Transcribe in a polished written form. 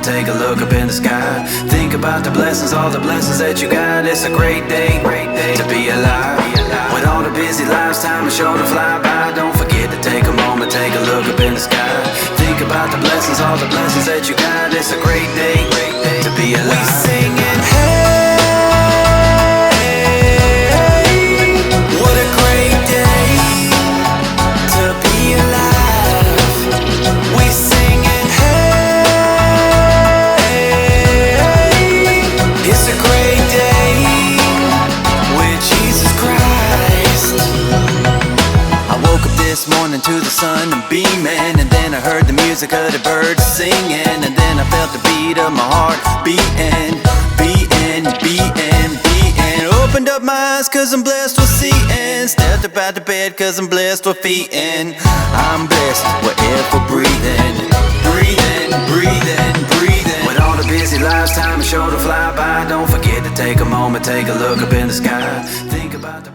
take a look up in the sky. Think about the blessings, all the blessings that you got. It's a great day to be alive. With all the busy lives, time is sure to fly by. Don't forget to take a moment, take a look up in the sky. Think about the blessings, all the blessings that you got. It's a great day to be alive. We singing, hey, what a great day to be alive. We singing, hey, it's a great day with Jesus Christ. I woke up this morning to the sun and beaming, and then I heard the music of the birds singing, and then I felt the beat of my heart beating. Opened up my eyes cause I'm blessed with seeing. Stepped up out the bed cause I'm blessed with feeling. I'm blessed wherever breathing. With all the busy lives, time is sure to fly by. Don't forget to take a moment, take a look up in the sky. Think about the